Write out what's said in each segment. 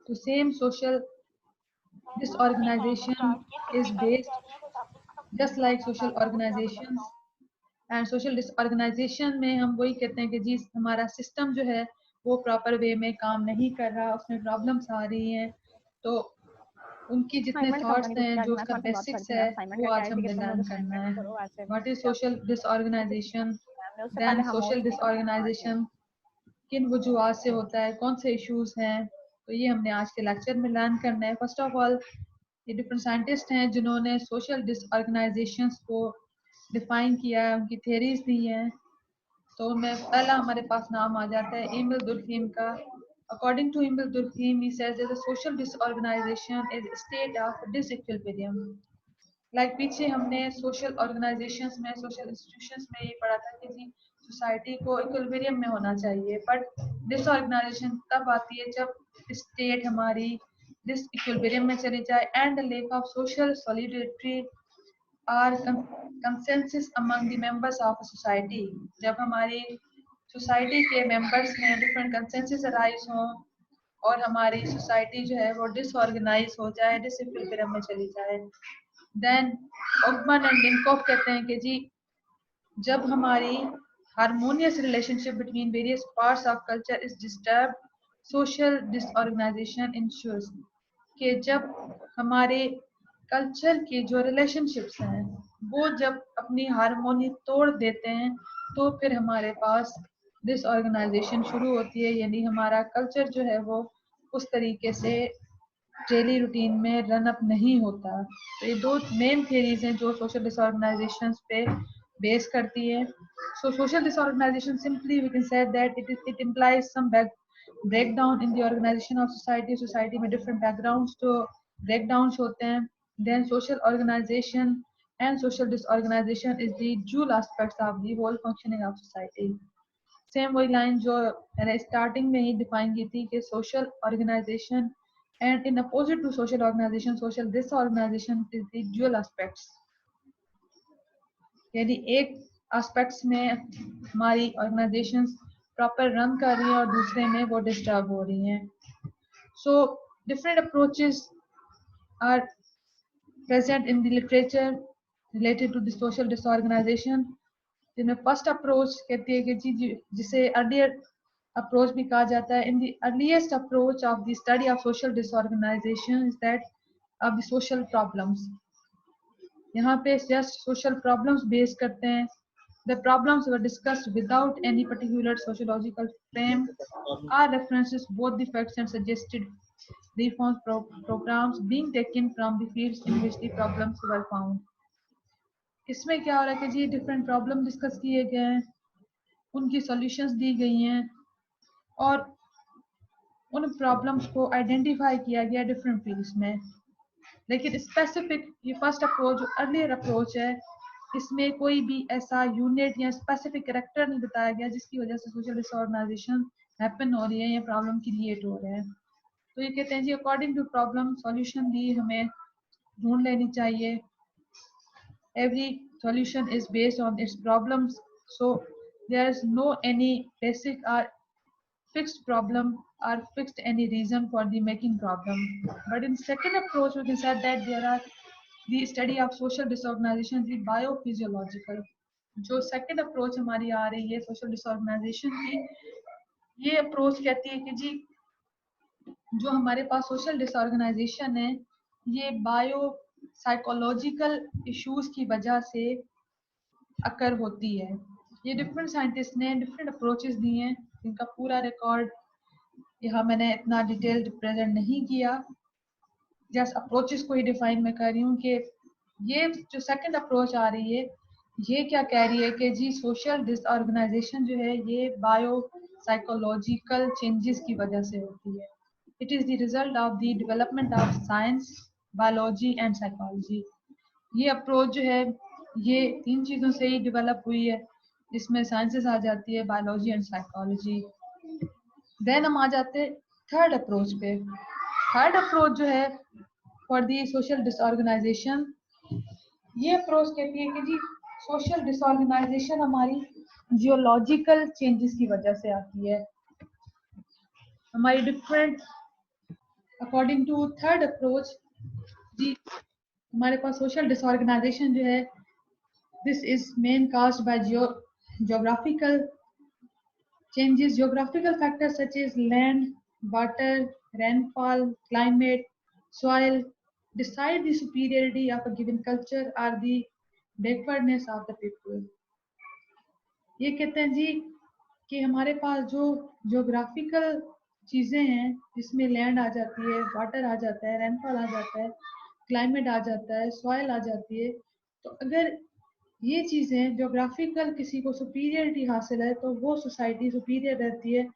तो same social disorganization is based just like social organizations, and social disorganisation में हम वही कहते हैं कि जी हमारा सिस्टम जो है वो प्रॉपर वे में काम नहीं कर रहा, उसमें प्रॉब्लम्स आ रही हैं। तो उनकी जितने असाइनमेंट थॉट्स करवानी तो हैं, क्या जो मैं उसका तुम्हारे से बात बेसिक्स करती हूँ है, यार, असाइनमेंट वो का क्या आज है, ठीक हमने है तुम लोग लर्न करना असाइनमेंट है। करो ऐसे व्हाट इज क्या सोशल डिसऑर्गेनाइजेशन, मैम ने उससे देन पहले हम सोशल डिसऑर्गेनाइजेशन किन वजूहत से होता है, कौन से इश्यूज हैं, तो ये हमने आज के लेक्चर में लर्न करना है। फर्स्ट ऑफ ऑल ये डिफरेंट साइंटिस्ट हैं जिन्होंने सोशल डिसऑर्गेनाइजेशंस को डिफाइन किया है, उनकी थेरीज दी हैं। तो मैं पहला हमारे पास नाम आ जाता है एमिल दुर्खीम का। According to Emile Durkheim, he says that the social disorganisation is state of disequilibrium. Like पीछे हमने सोशल ऑर्गेनाइजेशंस में, सोशल इंस्टीट्यूशंस में ये पढ़ा था कि जी सोसाइटी को इक्विलिब्रियम में होना चाहिए, बट डिसऑर्गेनाइजेशन तब आती है जब स्टेट हमारी डिसइक्विलिब्रियम में चली जाए and the lack of social solidarity or consensus among the members of society. जब हमारी सोसाइटी के मेंबर्स में डिफरेंट कंसेंसस अराइज हों और हमारी सोसाइटी जो है वो डिसऑर्गेनाइज हो जाए, डिसइक्विलिब्रियम में चली जाए। देन ओकमन एंड लिंकॉफ कहते हैं कि जी जब हमारी harmonious relationship between various parts of culture is disturb, social disorganisation ensures. कि जब हमारे कल्चर के जो रिलेशनशिप्स हैं वो जब अपनी हारमोनी तोड़ देते हैं तो फिर हमारे पास डिसऑर्गेनाइजेशन शुरू होती है, यानी हमारा कल्चर जो है वो उस तरीके से डेली रूटीन में रन अप नहीं होता। तो ये दो मेन थेरीज हैं जो सोशल डिसऑर्गेनाइजेशन पे बेस करती है। So social disorganization simply we can say that it implies some breakdown in the organization of society, society में different backgrounds जो breakdowns होते हैं। then social organization and social disorganization is the dual aspects of the whole functioning of society। Same वही line जो मैंने starting में ही define की थी कि social organisation and in opposite to social organisation, social disorganisation is the dual aspects. यानी एक एस्पेक्ट्स में हमारी ऑर्गेनाइजेशंस प्रॉपर रन कर रही हैं और दूसरे में वो डिस्टर्ब हो रही हैं। So different approaches are present in the literature related to the social disorganisation, जिनमें फर्स्ट अप्रोच कहती है कि जी जिसे अर्लियर अप्रोच भी कहा जाता है। In the earliest approach of the study of social disorganisation is that of the social problems. यहाँ पे जस्ट सोशल प्रॉब्लम्स बेस करते हैं। The problems were discussed without any particular sociological frame or references both the facts and suggested reform programs being taken from the fields in which the problems were found। इसमें क्या हो रहा है कि जी different problem discuss किए गए हैं, उनकी सॉल्यूशंस दी गई हैं और उन प्रॉब्लम्स को आइडेंटिफाई किया गया डिफरेंट फील्ड्स में। लेकिन स्पेसिफिक ये फर्स्ट अप्रोच जो अर्लियर अप्रोच है, इसमें कोई भी ऐसा यूनिट या स्पेसिफिक कैरेक्टर नहीं बताया गया जिसकी वजह से सोशल डिसऑर्गेनाइजेशन हैपन हो रही है या प्रॉब्लम क्रिएट हो रहे हैं। तो ये कहते हैं जी अकॉर्डिंग टू प्रॉब्लम सॉल्यूशन भी हमें ढूंढ लेनी चाहिए। Every solution is based on its problems, so there is no any basic और fixed problem or fixed any reason for the making problem। But in second approach we can say that there are the study of social disorganization the biophysiological। जो second approach हमारी आ रही है social disorganisation की, ये approach कहती है कि जी जो हमारे पास सोशल डिसऑर्गेनाइजेशन है ये बायो साइकोलॉजिकल इश्यूज की वजह से अकर होती है। ये डिफरेंट साइंटिस्ट ने डिफरेंट अप्रोचेस दिए हैं, इनका पूरा रिकॉर्ड यहाँ मैंने इतना डिटेल्ड प्रेजेंट नहीं किया, जस्ट अप्रोचेस को ही डिफाइन मैं कर रही हूँ कि ये जो सेकंड अप्रोच आ रही है ये क्या कह रही है कि जी सोशल डिसऑर्गेनाइजेशन जो है ये बायो साइकोलॉजिकल चेंजेस की वजह से होती है। It is the result of the development of science, biology and psychology. ये अप्रोच जो है ये तीन चीज़ों से ही डेवलप हुई है, जिसमें साइंसेस आ जाती है, बायोलॉजी एंड साइकोलॉजी। देन हम आ जाते हैं थर्ड अप्रोच पे। थर्ड अप्रोच जो है फॉर दी सोशल डिसऑर्गेनाइजेशन, ये अप्रोच कहती है कि जी सोशल डिसऑर्गेनाइजेशन हमारी जियोलॉजिकल चेंजेस की वजह से आती है। हमारी different according to third approach जी, हमारे पास सोशल डिसऑर्गेनाइजेशन जो है, this is main caused by geographical changes. Geographical factors such as land, water, rainfall, climate, soil decide the superiority of a given culture or the backwardness of the people. ये कहते हैं जी कि हमारे पास जो geographical चीज़ें हैं, जिसमें लैंड आ जाती है, वाटर आ जाता है, रेनफॉल आ जाता है, क्लाइमेट आ जाता है, सॉइल आ जाती है, तो अगर ये चीज़ें ज्योग्राफिकल किसी को सुपीरियरिटी हासिल है तो वो सोसाइटी सुपीरियर रहती है,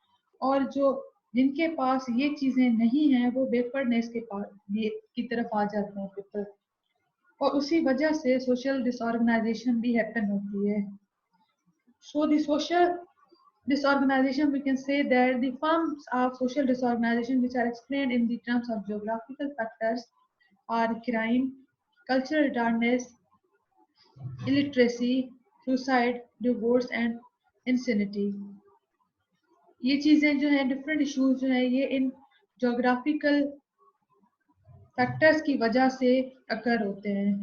और जो जिनके पास ये चीज़ें नहीं हैं वो बैकवर्डनेस के पास ये की तरफ आ जाते हैं पीपल, और उसी वजह से सोशल डिसऑर्गेनाइजेशन भी हैपन होती है. So the social disorganization, we can say that the forms of social disorganization which are explained in the terms of geographical factors are crime, cultural retardedness, illiteracy, suicide, divorce and insanity. ये चीजें जो है different issues जो है ये इन geographical factors की वजह से अकर होते हैं.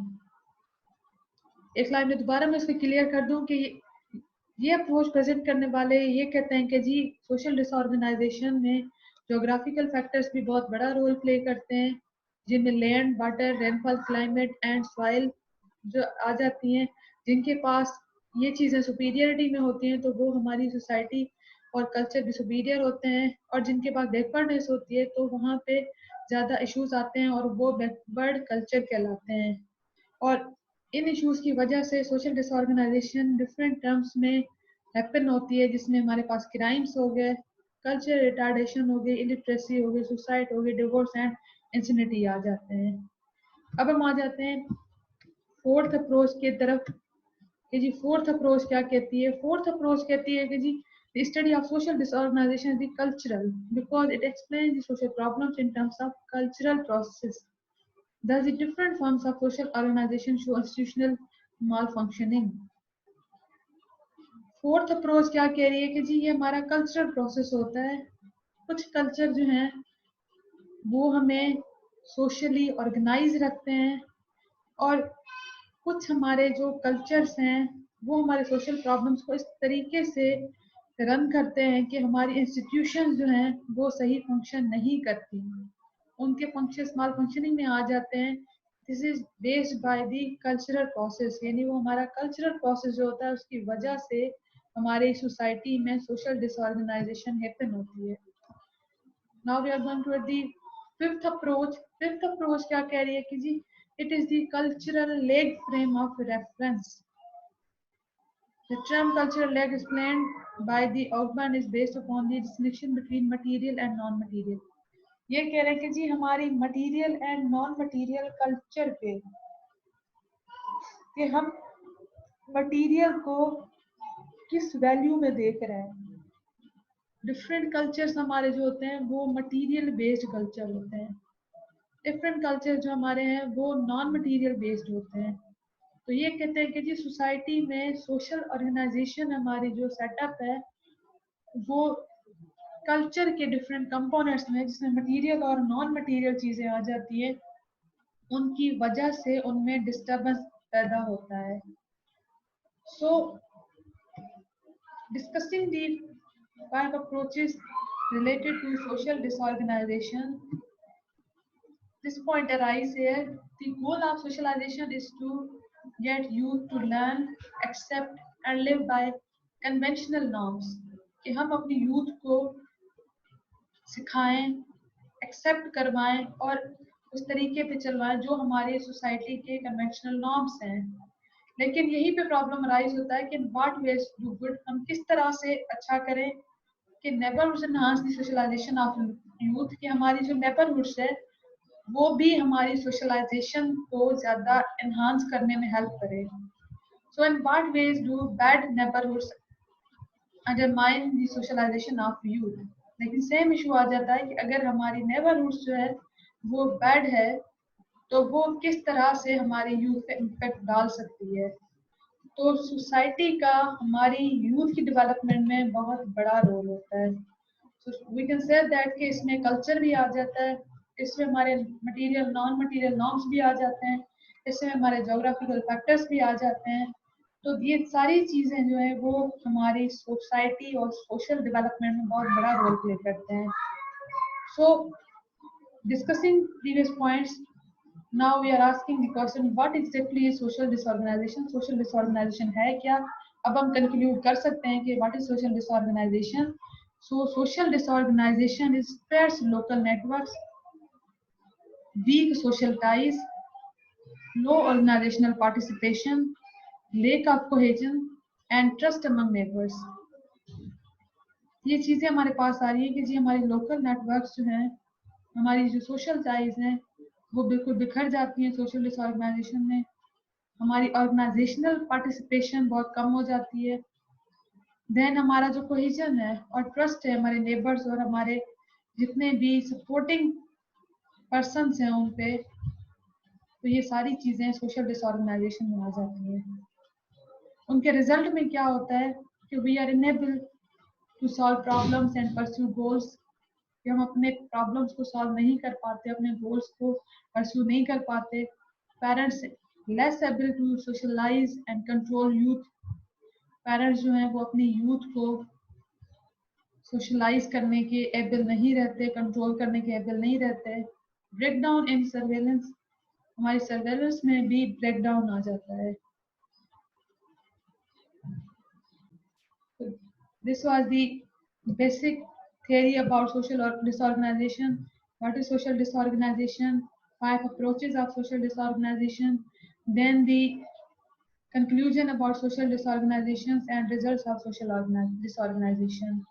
एक लाइन में दोबारा मैं इसको क्लियर कर दूं कि ये अप्रोच प्रेजेंट करने वाले ये कहते हैं कि जी सोशल डिसऑर्गेनाइजेशन में जोग्राफिकल फैक्टर्स भी बहुत बड़ा रोल प्ले करते हैं, जिनमें land, water, rainfall, climate and soil जो आ जाती हैं. जिनके पास ये चीज़ें सुपीरियरिटी में होती हैं तो वो हमारी सोसाइटी और कल्चर भी सुपीरियर होते हैं, और जिनके पास बैकवर्डनेस होती है तो वहाँ पे ज़्यादा इश्यूज आते हैं और वो बैकवर्ड कल्चर कहलाते हैं. और इन इश्यूज की वजह से सोशल डिसऑर्गेनाइजेशन डिफरेंट टर्म्स में हैपन होती है, जिसमें हमारे पास क्राइम्स हो गए, कल्चर रिटार्डेशन हो गई, इलिटरेसी हो गई, सुसाइड हो गई, डिवोर्स एंड इंसिनिटी आ जाते हैं. अब हम आ जाते हैं फोर्थ अप्रोच की तरफ कि जी फोर्थ अप्रोच क्या कहती है. फोर्थ अप्रोच कहती है कि जी the study of social disorganization is the cultural because it explains the social problems in terms of cultural processes. Thus, the different forms of social organization show institutional malfunctioning. Fourth approach क्या कह रही है कि जी ये हमारा cultural process होता है. कुछ कल्चर जो हैं वो हमें सोशली ऑर्गेनाइज रखते हैं, और कुछ हमारे जो कल्चर्स हैं वो हमारे सोशल प्रॉब्लम्स को इस तरीके से रन करते हैं कि हमारी इंस्टीट्यूशन जो हैं वो सही फंक्शन नहीं करती, उनके फंक्शन माल फंक्शनिंग में आ जाते हैं. This is based by the cultural process, यानी वो हमारा कल्चरल प्रोसेस जो होता है उसकी वजह से हमारे सोसाइटी में सोशल डिसऑर्गेनाइजेशन हैपन होती है. Now we are going to the fifth approach. Fifth approach क्या कह रही है कि जी it is the cultural lag frame of reference. The term cultural leg explained by the Augman is based upon the distinction between material and non-material. ये कह रहे हैं कि जी हमारी material and non material culture पे कि हम मटेरियल को किस वैल्यू में देख रहे हैं. डिफरेंट कल्चर्स हमारे जो होते हैं वो मटेरियल बेस्ड कल्चर होते हैं, डिफरेंट कल्चर जो हमारे हैं वो नॉन मटेरियल बेस्ड होते हैं. तो ये कहते हैं कि जी सोसाइटी में सोशल ऑर्गेनाइजेशन हमारी जो सेटअप है वो कल्चर के डिफरेंट कंपोनेंट्स में, जिसमें मटेरियल और नॉन मटेरियल चीजें आ जाती है, उनकी वजह से उनमें डिस्टरबेंस पैदा होता है. सो discussing the five approaches related to social disorganization, this point arises here. The goal of socialization is to get youth to learn, accept and live by conventional norms. कि हम अपनी यूथ को सिखाएं, एक्सेप्ट करवाएं और उस तरीके पे चलवाएं जो हमारे सोसाइटी के कन्वेंशनल नॉर्म्स हैं. लेकिन यही पे प्रॉब्लम अराइज होता है कि व्हाट वेज डू गुड, हम किस तरह से अच्छा करें कि neighbourhoods enhance the socialisation of youth, कि हमारी जो नेबरहुड्स है वो भी हमारी सोशलाइजेशन को ज़्यादा एनहांस करने में हेल्प करे. So in what ways do bad neighbourhoods undermine the socialisation of youth. लेकिन सेम इशू आ जाता है कि अगर हमारी नेबरहुड्स जो है वो बैड है तो वो किस तरह से हमारी यूथ पे इम्पेक्ट डाल सकती है. तो सोसाइटी का हमारी यूथ की डेवलपमेंट में बहुत बड़ा रोल होता है. So we can say that कि इसमें कल्चर भी आ जाता है, इसमें हमारे मटेरियल नॉन मटेरियल नॉर्म्स भी आ जाते हैं, इसमें हमारे जोग्राफिकल फैक्टर्स भी आ जाते हैं। तो ये सारी चीज़ें जो है वो हमारी सोसाइटी और सोशल डेवलपमेंट में बहुत बड़ा रोल प्ले करते हैं। So discussing previous points, now we are asking the question what exactly is social disorganization? Social disorganization है क्या? अब हम conclude कर सकते हैं कि what is social disorganization? So social disorganization is sparse local networks, weak social ties, low organizational participation, lack of cohesion and trust among neighbors. ये चीजें हमारे पास आ रही है कि जी हमारे लोकल नेटवर्क्स जो हैं, हमारी जो सोशल टाइज हैं वो बिल्कुल बिखर जाती हैं सोशल डिसऑर्गेनाइजेशन में। हमारी ऑर्गेनाइजेशनल पार्टिसिपेशन बहुत कम हो जाती है। देन हमारा जो कोहेजन है और ट्रस्ट है हमारे नेबर्स और हमारे जितने भी सपोर्टिंग पर्सन्स हैं उन पे, तो ये सारी चीज़ें सोशल डिसऑर्गेनाइजेशन में आ जाती हैं। उनके रिजल्ट में क्या होता है कि we are enable to solve problems and pursue goals, कि हम अपने प्रॉब्लम्स को सॉल्व नहीं कर पाते, अपने गोल्स को परस्यू नहीं कर पाते। Parents less able to socialise and control youth, parents जो हैं वो अपनी यूथ को सोशलाइज करने के एबल नहीं रहते, कंट्रोल करने के एबल नहीं रहते। ब्रेक डाउन इन सर्वेलेंस, हमारी सर्वेलेंस में भी ब्रेक डाउन आ जाता है। This was the basic theory about social disorganization. What is social disorganization? 5 approaches of social disorganization. Then the conclusion about social disorganizations and results of social disorganization.